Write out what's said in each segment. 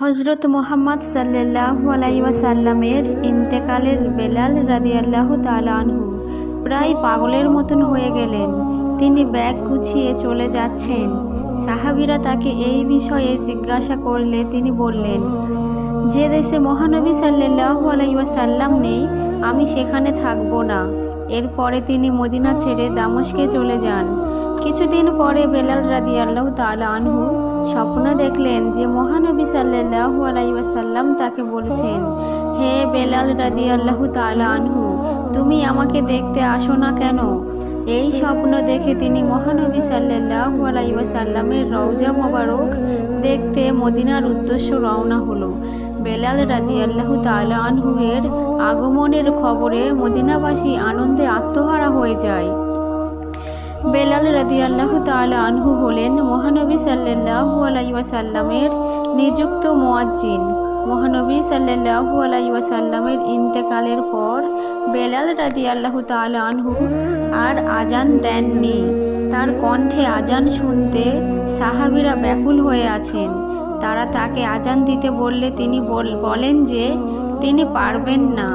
হজরত মুহাম্মদ সাল্লাল্লাহু আলাইহি ওয়াসাল্লামের ইন্তেকালের বেলাল রাদিয়াল্লাহু তাআলা আনহু প্রায় পাগলের মতন হয়ে গেলেন। তিনি ব্যাগ গুছিয়ে চলে যাচ্ছেন। সাহাবীরা তাকে এই বিষয়ে জিজ্ঞাসা করলে তিনি বললেন, যে দেশে মহানবী সাল্লাল্লাহু আলাইহি ওয়াসাল্লাম নেই, আমি সেখানে থাকব না। এরপরে তিনি মদিনা ছেড়ে দামেস্কে চলে যান। কিছুদিন পরে বেলাল রাদিয়াল্লাহু তাআলা আনহু স্বপ্ন দেখলেন যে মহানবী সাল্লাল্লাহু আলাইহি ওয়াসাল্লাম তাকে বলছেন, হে বেলাল রাদিয়াল্লাহু তাআলা আনহু, তুমি আমাকে দেখতে আসো না কেন? এই স্বপ্ন দেখে তিনি মহানবী সাল্লাল্লাহু আলাইহি ওয়াসাল্লামের রওজা মোবারক দেখতে মদিনার উদ্দেশ্যে রওনা হলো। বেলাল রাদিয়াল্লাহু তাআলা আনহু এর আগমনের খবরে মদিনাবাসী আনন্দে আত্মহারা হয়ে যায়। বেলাল রাদিয়াল্লাহু তাআলা আনহু হলেন মহানবী সাল্লাল্লাহু আলাইহি ওয়াসাল্লামের নিযুক্ত মুয়াজ্জিন। মহানবী সাল্লাল্লাহু আলাইহি ওয়াসাল্লামের ইন্তেকালের পর বেলাল রাদিয়াল্লাহু তাআলা আনহু আর আজান দেননি। তার কণ্ঠে আজান শুনতে সাহাবীরা ব্যাকুল হয়ে আছেন। তারা তাকে আজান দিতে বললে তিনি বলেন যে তিনি পারবেন না।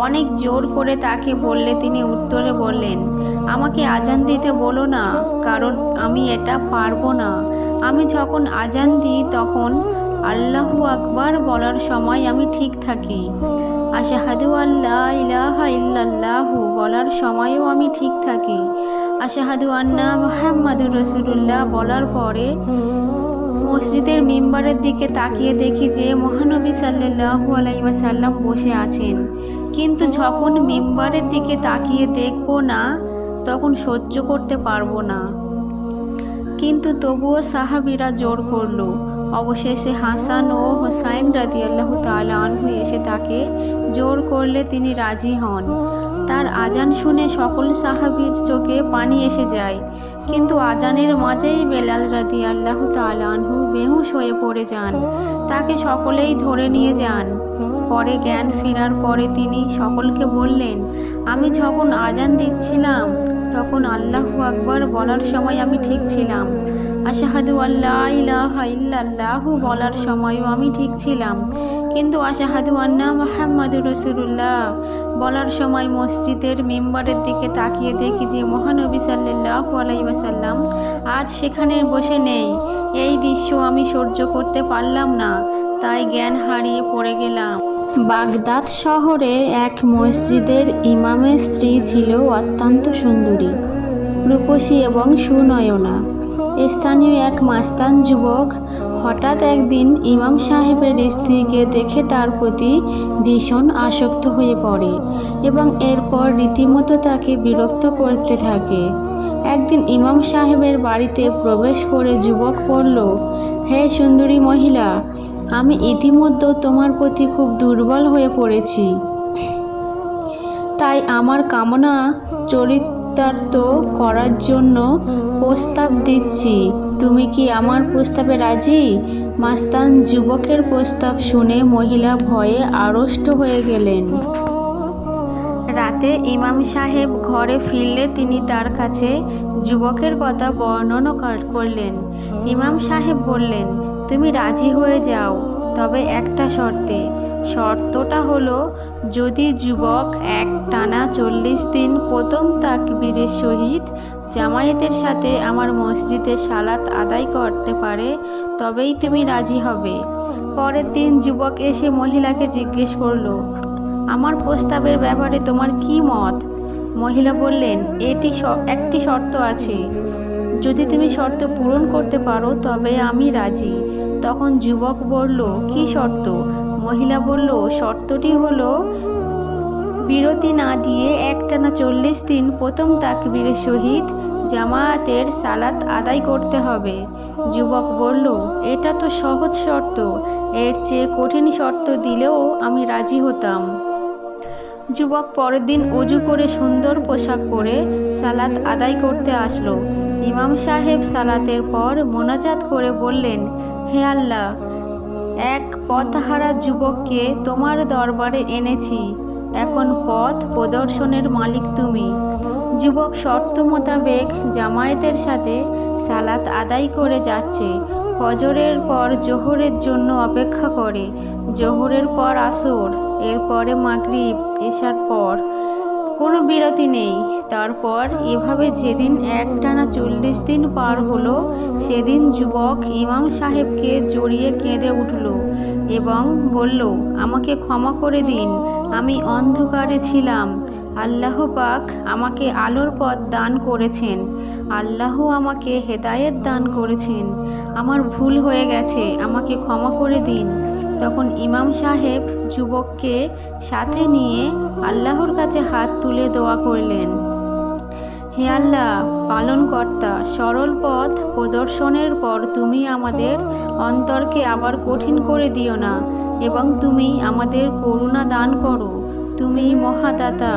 অনেক জোর করে তাকে বললে তিনি উত্তরে বললেন, আমাকে আজান দিতে বলো না, কারণ আমি এটা পারবো না। আমি যখন আজান দিই তখন আল্লাহু আকবার বলার সময় আমি ঠিক থাকি। আশহাদু আল্লা ইলাহা ইল্লাল্লাহু বলার সময়ও আমি ঠিক থাকি। আশহাদু আন্না মুহাম্মাদুর রাসূলুল্লাহ বলার পরে মসজিদের মিম্বারের দিকে তাকিয়ে দেখি যে মহানবী সাল্লাল্লাহু আলাইহি ওয়াসাল্লাম বসে আছেন। কিন্তু যখন মিম্বারের দিকে তাকিয়ে দেখব না, তখন সহ্য করতে পারবো না। কিন্তু তবুও সাহাবীরা জোর করলো। অবশেষে হাসান ও হোসাইন রাদিয়াল্লাহু তাআলা আনহু এসে তাকে জোর করলে তিনি রাজি হন। তার আজান শুনে সকল সাহাবীর চোখে পানি এসে যায়। কিন্তু আজানের মাঝেই বেলাল রাদিয়াল্লাহু তাআলা আনহু বেহুশ হয়ে পড়ে যান। তাকে সকলেই ধরে নিয়ে যান। পরে জ্ঞান ফেরার পরে তিনি সকলকে বললেন, আমি যখন আজান দিচ্ছিলাম তখন আল্লাহু আকবার বলার সময় আমি ঠিক ছিলাম। আশহাদু আল্লা ইলাহা ইল্লাল্লাহু বলার সময়ও আমি ঠিক ছিলাম। কিন্তু আশহাদু আন্না মুহাম্মাদুর রাসূলুল্লাহ বলার সময় মসজিদের মিম্বারের দিকে তাকিয়ে দেখি যে মহানবী সাল্লাল্লাহু আলাইহি ওয়াসাল্লাম আজ সেখানে বসে নেই। এই দৃশ্য আমি সহ্য করতে পারলাম না, তাই জ্ঞান হারিয়ে পড়ে গেলাম। বাগদাদ শহরে এক মসজিদের ইমামের স্ত্রী ছিল অত্যন্ত সুন্দরী, রূপসী এবং সুনয়না। স্থানীয় এক মাস্তান যুবক হঠাৎ একদিন ইমাম সাহেবের স্ত্রীকে দেখে তার প্রতি ভীষণ আসক্ত হয়ে পড়ে এবং এরপর রীতিমতো তাকে বিরক্ত করতে থাকে। একদিন ইমাম সাহেবের বাড়িতে প্রবেশ করে যুবক বলল, হে সুন্দরী মহিলা, আমি ইতিমধ্যে তোমার প্রতি খুব দুর্বল হয়ে পড়েছি। তাই আমার কামনা চরিতার্থ করার জন্য প্রস্তাব দিচ্ছি। তুমি কি আমার প্রস্তাবে রাজি? মাস্তান যুবকের প্রস্তাব শুনে মহিলা ভয়ে আড়ষ্ট হয়ে গেলেন। রাতে ইমাম সাহেব ঘরে ফিরলে তিনি তার কাছে যুবকের কথা বর্ণনা করলেন। ইমাম সাহেব বললেন, তুমি রাজি হয়ে যাও, তবে একটা শর্তে। শর্তটা হলো, যদি যুবক একটানা 40 দিন প্রথম তাকবীরের সহিত জামায়াতের সাথে আমার মসজিদে সালাত আদায় করতে পারে, তবেই তুমি রাজি হবে। পরের দিন যুবক এসে মহিলাকে জিজ্ঞেস করলো, আমার প্রস্তাবের ব্যাপারে তোমার কি মত? মহিলা বললেন, একটি শর্ত আছে। যদি তুমি শর্ত পূরণ করতে পারো তবে আমি রাজি। তখন যুবক বলল, কি শর্ত? মহিলা বলল, শর্তটি হলো বিরতি না দিয়ে একটানা 40 দিন প্রথম তাকবীরের সহিত জামায়াতের সালাত আদায় করতে হবে। যুবক বলল, এটা তো সহজ শর্ত, এর চেয়ে কঠিন শর্ত দিলেও আমি রাজি হতাম। যুবক পরের দিন ওযু করে সুন্দর পোশাক পরে সালাত আদায় করতে আসলো। ইমাম সাহেব সালাতের পর মোনাজাত করে বললেন, হে আল্লাহ, এক পথহারা যুবককে তোমার দরবারে এনেছি। এখন পথ প্রদর্শনের মালিক তুমি। যুবক শর্ত মোতাবেক জামায়াতের সাথে সালাত আদায় করে যাচ্ছে। ফজরের পর জোহরের জন্য অপেক্ষা করে, জোহরের পর আসর, এরপরে মাগরিব, এশার পর কোনো বিরতি নেই। তারপর এভাবে যেদিন একটানা 40 দিন পার হলো, সেদিন যুবক ইমাম সাহেবকে জড়িয়ে কেঁদে উঠল এবং বলল, আমাকে ক্ষমা করে দিন, আমি অন্ধকারে ছিলাম। আল্লাহ পাক আমাকে আলোর পথ দান করেছেন, আল্লাহ আমাকে হেদায়েত দান করেছেন, আমার ভুল হয়ে গেছে, আমাকে ক্ষমা করে দিন। তখন ইমাম সাহেব যুবককে সাথে নিয়ে আল্লাহর কাছে হাত তুলে দোয়া করলেন, হে আল্লাহ পালনকর্তা, সরল পথ প্রদর্শনের পর তুমি আমাদের অন্তরকে আবার কঠিন করে দিও না এবং তুমি আমাদের করুণা দান করো। তুমি মহাদাতা,